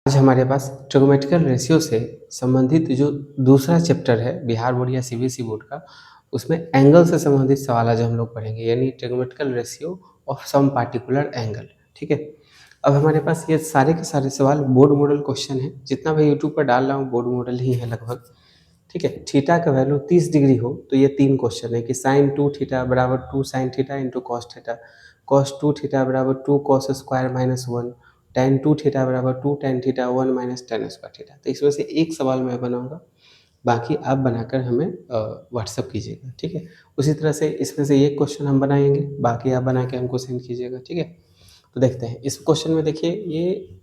आज हमारे पास trigonometrical ratio से संबंधित जो दूसरा चैप्टर है बिहार बोर्ड या सीबीएसई बोर्ड का, उसमें एंगल से संबंधित सवाल आज हम लोग पढ़ेंगे, यानी trigonometrical ratio of some particular angle. ठीक है, अब हमारे पास ये सारे के सारे सवाल बोर्ड मॉडल क्वेश्चन है। जितना मैं यूट्यूब पर डाल रहा हूँ बोर्ड मॉडल ही है लगभग। ठीक है, थीटा का वैल्यू 30 डिग्री हो तो ये 3 क्वेश्चन है कि साइन 2 थीटा बराबर 2 sine theta into cos theta, cos 2 theta बराबर 2 cos square minus 1, tan 2 theta बराबर 2 tan theta 1 minus tan square theta. तो इसमें से एक सवाल मैं बनाऊंगा, बाकी आप बनाकर हमें व्हाट्सअप कीजिएगा। ठीक है, उसी तरह से इसमें से एक क्वेश्चन हम बनाएंगे, बाकी आप बना के हमको सेंड कीजिएगा। ठीक है, तो देखते हैं इस क्वेश्चन में। देखिए, ये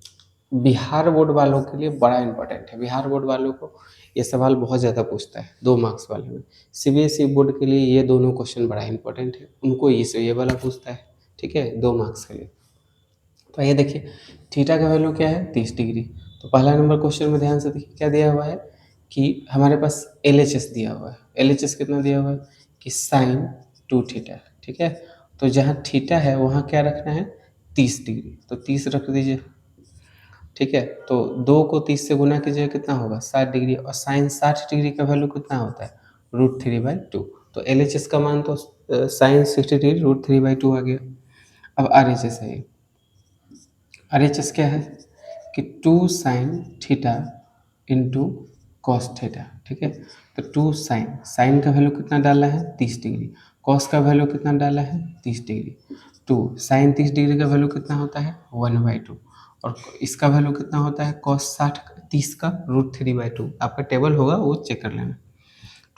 बिहार बोर्ड वालों के लिए बड़ा इंपॉर्टेंट है। बिहार बोर्ड वालों को ये सवाल बहुत ज़्यादा पूछता है 2 मार्क्स वाले में। सीबीएसई बोर्ड के लिए ये दोनों क्वेश्चन बड़ा इंपॉर्टेंट है, उनको ये वाला पूछता है। ठीक है, 2 मार्क्स के लिए। तो ये देखिए, थीटा का वैल्यू क्या है 30 डिग्री। तो पहला नंबर क्वेश्चन में ध्यान से देखिए क्या दिया हुआ है कि हमारे पास LHS दिया हुआ है। LHS कितना दिया हुआ है कि साइन 2 थीटा। ठीक है, तो जहाँ थीटा है वहाँ क्या रखना है 30 डिग्री, तो 30 रख दीजिए। ठीक है, तो 2 को 30 से गुना कीजिए, कितना होगा 60 डिग्री, और साइन 60 डिग्री का वैल्यू कितना होता है √3/2। तो LHS का मान तो साइन 60 डिग्री √3/2 आ गया। अब RHS है, RHS क्या है कि 2 sine theta into cos theta. ठीक है, तो 2 साइन, साइन का वैल्यू कितना डाला है 30 डिग्री, कॉस का वैल्यू कितना डाला है 30 डिग्री। 2 साइन 30 डिग्री का वैल्यू कितना होता है 1/2, और इसका वैल्यू कितना होता है कॉस 30 का √3/2। आपका टेबल होगा वो चेक कर लेना।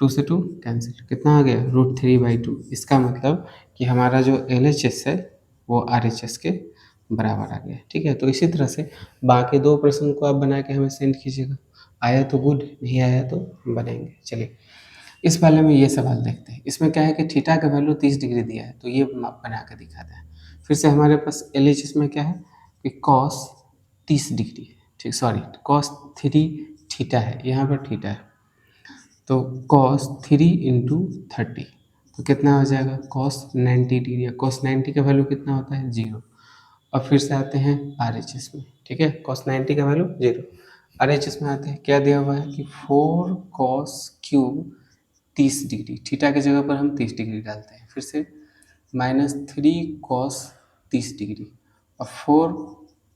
2 से 2 कैंसिल, कितना आ गया √3/2। इसका मतलब कि हमारा जो LHS है वो RHS के बराबर आ गया। ठीक है, तो इसी तरह से बाकी 2 प्रश्न को आप बना के हमें सेंड कीजिएगा। आया तो गुड, नहीं आया तो बनाएंगे। चलिए, इस वाले में ये सवाल देखते हैं। इसमें क्या है कि थीटा का वैल्यू 30 डिग्री दिया है, तो ये बना के दिखाते हैं। फिर से हमारे पास LHS में क्या है कि कॉस 30 डिग्री है। ठीक, सॉरी, कॉस 3 थीटा है, यहाँ पर थीटा है, तो कॉस 3 इंटू 30, तो कितना हो जाएगा कॉस 90 डिग्री। कॉस 90 का वैल्यू कितना होता है 0। अब फिर से आते हैं RHS में। ठीक है, कॉस 90 का वैल्यू 0। RHS में आते हैं, क्या दिया हुआ है कि 4 कॉस क्यूब 30 डिग्री, थीटा की जगह पर हम 30 डिग्री डालते हैं। फिर से -3 कॉस 30 डिग्री और 4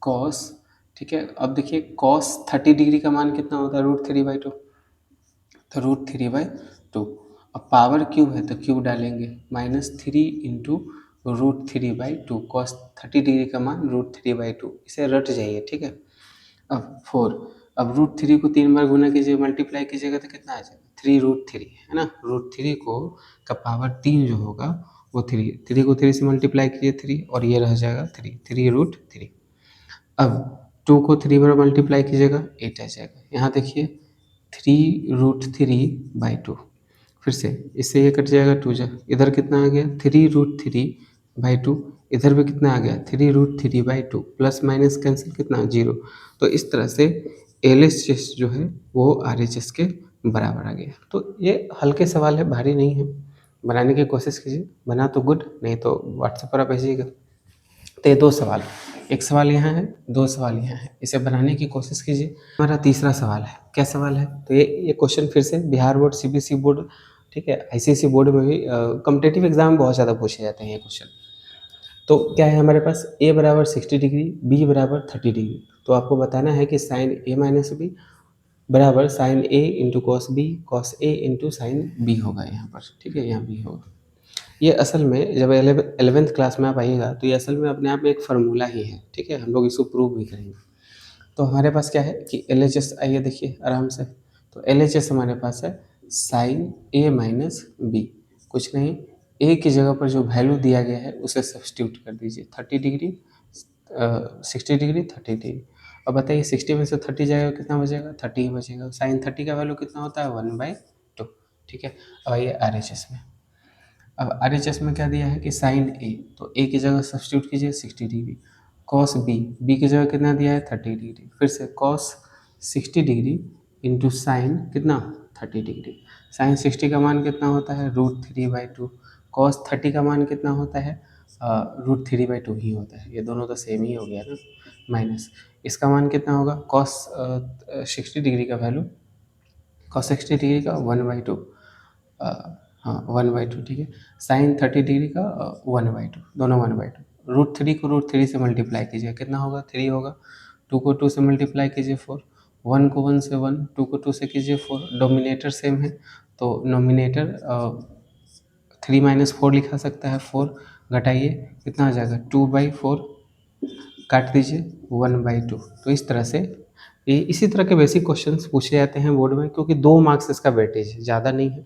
कॉस। ठीक है, अब देखिए कॉस 30 डिग्री का मान कितना होता है √3/2, तो √3/2। अब पावर क्यूब है तो क्यूब डालेंगे, -3 इंटू √3/2, कॉस 30 डिग्री का मान √3/2, इसे रट जाइए। ठीक है, अब 4, अब √3 को 3 बार गुना कीजिए, मल्टीप्लाई कीजिएगा तो कितना आ जाएगा 3√3, है ना। √3 को का पावर 3 जो होगा वो 3 को 3 से मल्टीप्लाई कीजिए 3, और ये रह जाएगा 3 अब 2 को 3 बार मल्टीप्लाई कीजिएगा 8 आ जाएगा। यहाँ देखिए 3√3/2, फिर से इससे ये कट जाएगा 2 जा, इधर कितना आ गया 3√3/2, इधर भी कितना आ गया 3√3/2, प्लस माइनस कैंसिल, कितना 0। तो इस तरह से LHS जो है वो RHS के बराबर आ गया। तो ये हल्के सवाल है, भारी नहीं है, बनाने की कोशिश कीजिए। बना तो गुड, नहीं तो व्हाट्सएप पर आप भेजिएगा। तो ये 2 सवाल, एक सवाल यहाँ है, 2 सवाल यहाँ है, इसे बनाने की कोशिश कीजिए। हमारा तीसरा सवाल है, क्या सवाल है, तो ये क्वेश्चन फिर से बिहार बोर्ड, CBSE बोर्ड, ठीक है, ICSE बोर्ड में भी कॉम्पिटिटिव एग्जाम में बहुत ज़्यादा पूछे जाते हैं ये क्वेश्चन। तो क्या है हमारे पास A बराबर 60 डिग्री, B बराबर 30 डिग्री। तो आपको बताना है कि साइन A माइनस बी बराबर sine A into cos A into sine B होगा यहाँ पर। ठीक है, यहाँ B होगा। ये असल में जब 11th क्लास में आप आइएगा तो ये असल में अपने आप में एक फार्मूला ही है। ठीक है, हम लोग इसको प्रूव भी करेंगे। तो हमारे पास क्या है कि LHS, आइए देखिए आराम से। तो LHS हमारे पास है साइन A माइनस बी, कुछ नहीं, A की जगह पर जो वैल्यू दिया गया है उसे सब्सटीट्यूट कर दीजिए, 30 डिग्री 60 डिग्री 30 डिग्री। अब बताइए 60 में से 30 जाएगा कितना बचेगा 30 ही बचेगा। साइन 30 का वैल्यू कितना होता है 1/2। ठीक है, अब आइए RHS में। अब RHS में क्या दिया है कि साइन A, तो A की जगह सब्सटीट्यूट कीजिए 60 डिग्री, कॉस B की जगह कितना दिया है 30 डिग्री, फिर से कॉस 60 डिग्री इंटू साइन कितना 30 डिग्री। साइन 60 का मान कितना होता है √3/2, कॉस 30 का मान कितना होता है √3/2 ही होता है। ये दोनों तो सेम ही हो गया ना। माइनस इसका मान कितना होगा, कॉस 60 डिग्री का वैल्यू, कॉस 60 डिग्री का 1/2, हाँ 1/2 ठीक है। साइन 30 डिग्री का 1/2, दोनों 1/2। √3 को √3 से मल्टीप्लाई कीजिए, कितना होगा, 3 होगा। 2 को 2 से मल्टीप्लाई कीजिए 4, 1 को 1 से 1, 2 को 2 से कीजिए 4, डोमिनेटर सेम है तो नोमिनेटर 3 - 4 लिखा सकता है, 4 घटाइए कितना आ जाएगा, 2/4, काट दीजिए 1/2। तो इस तरह से ये इसी तरह के बेसिक क्वेश्चंस पूछे जाते हैं बोर्ड में, क्योंकि 2 मार्क्स इसका वेटेज है, ज़्यादा नहीं है।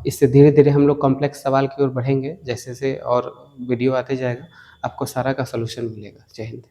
इससे धीरे-धीरे हम लोग कॉम्प्लेक्स सवाल की ओर बढ़ेंगे, जैसे-जैसे और वीडियो आते जाएगा, आपको सारा का सॉल्यूशन मिलेगा। जय हिंद।